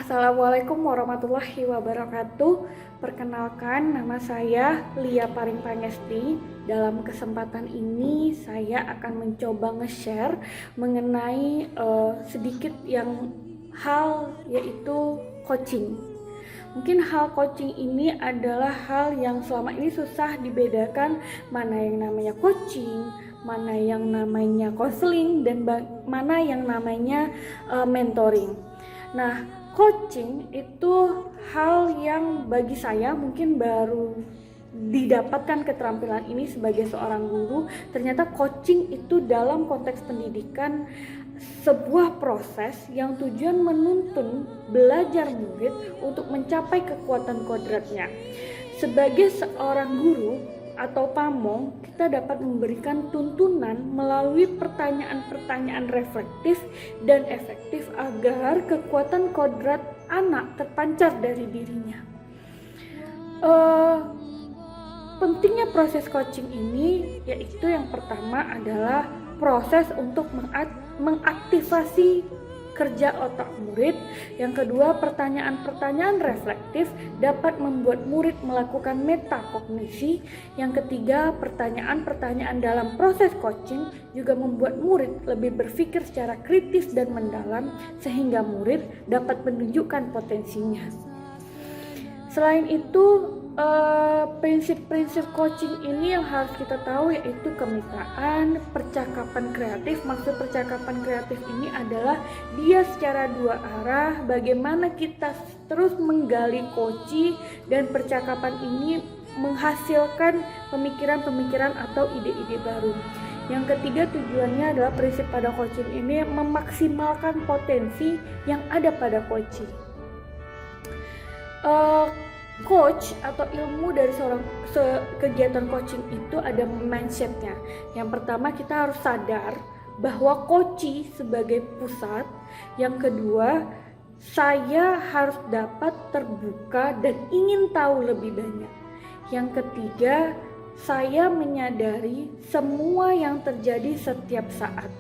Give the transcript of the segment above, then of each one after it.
Assalamualaikum warahmatullahi wabarakatuh. Perkenalkan, nama saya Lia Paring Pangesti. Dalam kesempatan ini saya akan mencoba nge-share mengenai sedikit hal yaitu coaching. Mungkin hal coaching ini adalah hal yang selama ini susah dibedakan mana yang namanya coaching, mana yang namanya counseling, dan mana yang namanya mentoring. Nah, coaching itu hal yang bagi saya mungkin baru didapatkan keterampilan ini sebagai seorang guru. Ternyata coaching itu dalam konteks pendidikan sebuah proses yang tujuan menuntun belajar murid untuk mencapai kekuatan kodratnya. Sebagai seorang guru atau pamong, kita dapat memberikan tuntunan melalui pertanyaan-pertanyaan reflektif dan efektif agar kekuatan kodrat anak terpancar dari dirinya. Pentingnya proses coaching ini yaitu yang pertama adalah proses untuk mengaktifasi kerja otak murid. Yang kedua, pertanyaan-pertanyaan reflektif dapat membuat murid melakukan metakognisi. Yang ketiga, pertanyaan-pertanyaan dalam proses coaching juga membuat murid lebih berpikir secara kritis dan mendalam sehingga murid dapat menunjukkan potensinya. Selain itu, prinsip-prinsip coaching ini yang harus kita tahu yaitu kemitraan, percakapan kreatif. Maksud percakapan kreatif ini adalah dia secara dua arah, bagaimana kita terus menggali koci dan percakapan ini menghasilkan pemikiran-pemikiran atau ide-ide baru. Yang ketiga, tujuannya adalah prinsip pada coaching ini memaksimalkan potensi yang ada pada coach. Coach atau ilmu dari kegiatan coaching itu ada mindsetnya. Yang pertama, kita harus sadar bahwa coach sebagai pusat. Yang kedua, saya harus dapat terbuka dan ingin tahu lebih banyak. Yang ketiga, saya menyadari semua yang terjadi setiap saat.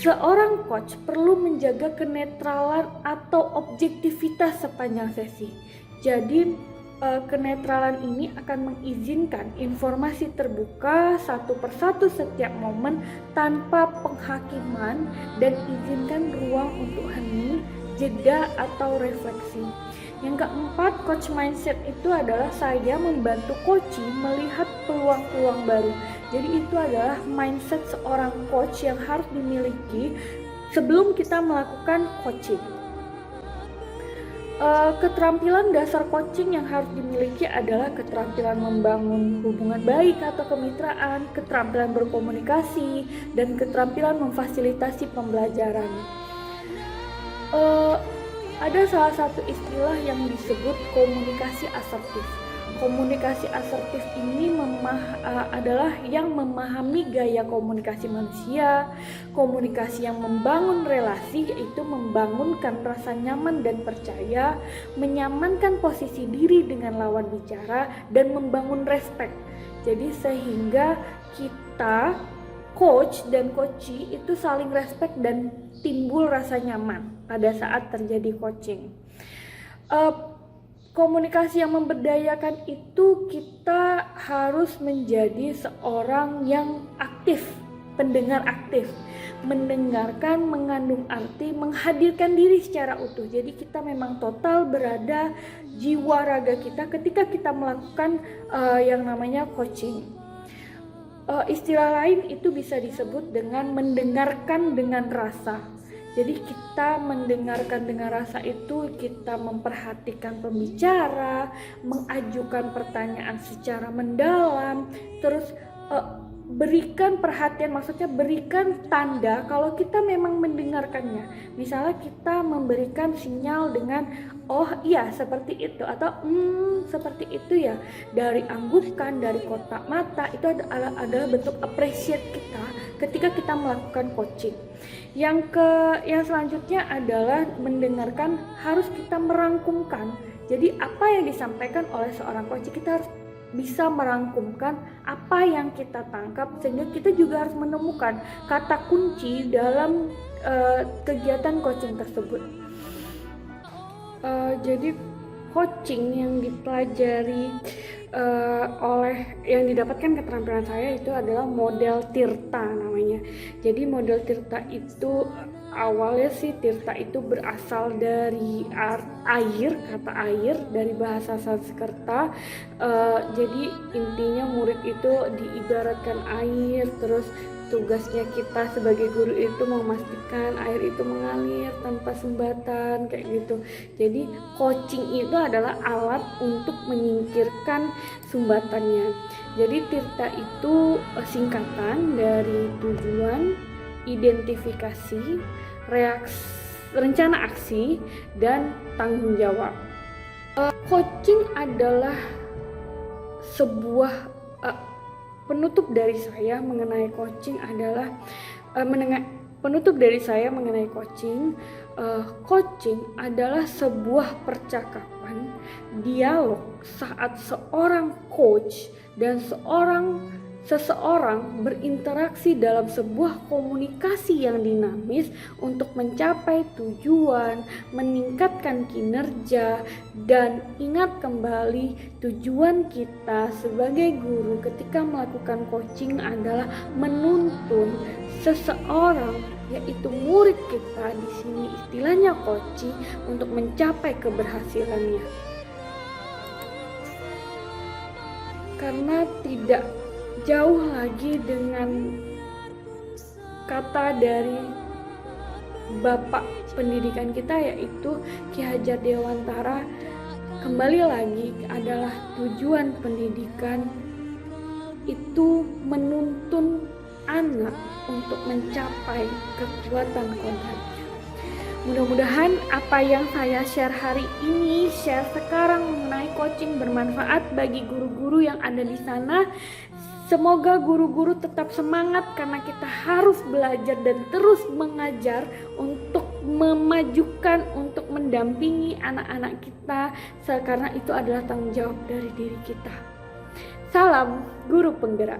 Seorang coach perlu menjaga kenetralan atau objektivitas sepanjang sesi. Jadi kenetralan ini akan mengizinkan informasi terbuka satu persatu setiap momen tanpa penghakiman dan izinkan ruang untuk hening, jeda atau refleksi. Yang keempat, coach mindset itu adalah saya membantu coach melihat peluang-peluang baru. Jadi itu adalah mindset seorang coach yang harus dimiliki sebelum kita melakukan coaching. Keterampilan dasar coaching yang harus dimiliki adalah keterampilan membangun hubungan baik atau kemitraan, keterampilan berkomunikasi, dan keterampilan memfasilitasi pembelajaran. Ada salah satu istilah yang disebut komunikasi asertif. Komunikasi asertif ini adalah yang memahami gaya komunikasi manusia, komunikasi yang membangun relasi, yaitu membangunkan rasa nyaman dan percaya, menyamankan posisi diri dengan lawan bicara, dan membangun respect. Jadi sehingga kita, coach dan coachee itu saling respect dan timbul rasa nyaman pada saat terjadi coaching. Komunikasi yang memberdayakan itu kita harus menjadi seorang yang aktif, pendengar aktif, mendengarkan, mengandung arti, menghadirkan diri secara utuh. Jadi kita memang total berada jiwa raga kita ketika kita melakukan yang namanya coaching. Istilah lain itu bisa disebut dengan mendengarkan dengan rasa. Jadi kita mendengarkan dengan rasa itu kita memperhatikan pembicara, mengajukan pertanyaan secara mendalam, terus berikan perhatian, maksudnya berikan tanda kalau kita memang mendengarkannya. Misalnya kita memberikan sinyal dengan oh iya seperti itu atau seperti itu ya, dari anggukan, dari kotak mata, itu adalah bentuk appreciate kita ketika kita melakukan coaching. Yang selanjutnya adalah mendengarkan, harus kita merangkumkan. Jadi apa yang disampaikan oleh seorang coach, kita harus bisa merangkumkan apa yang kita tangkap, sehingga kita juga harus menemukan kata kunci dalam kegiatan coaching tersebut. Jadi coaching yang dipelajari yang didapatkan keterampilan saya itu adalah model Tirta namanya. Jadi model Tirta itu awalnya sih Tirta itu berasal dari air, kata air dari bahasa Sanskerta. Jadi intinya murid itu diibaratkan air, terus tugasnya kita sebagai guru itu memastikan air itu mengalir tanpa sumbatan kayak gitu. Jadi coaching itu adalah alat untuk menyingkirkan sumbatannya. Jadi Tirta itu singkatan dari tujuan, identifikasi, rencana aksi, dan tanggung jawab. Coaching adalah sebuah penutup dari saya mengenai coaching adalah coaching adalah sebuah percakapan, dialog saat seorang coach dan seseorang berinteraksi dalam sebuah komunikasi yang dinamis untuk mencapai tujuan, meningkatkan kinerja, dan ingat kembali tujuan kita sebagai guru ketika melakukan coaching adalah menuntun seseorang, yaitu murid kita, di sini istilahnya coaching, untuk mencapai keberhasilannya. Karena tidak jauh lagi dengan kata dari bapak pendidikan kita, yaitu Ki Hajar Dewantara, kembali lagi adalah tujuan pendidikan itu menuntun anak untuk mencapai kekuatan kodratnya. Mudah-mudahan apa yang saya share hari ini, share sekarang mengenai coaching bermanfaat bagi guru-guru yang ada di sana. Semoga guru-guru tetap semangat karena kita harus belajar dan terus mengajar untuk memajukan, untuk mendampingi anak-anak kita, karena itu adalah tanggung jawab dari diri kita. Salam guru penggerak.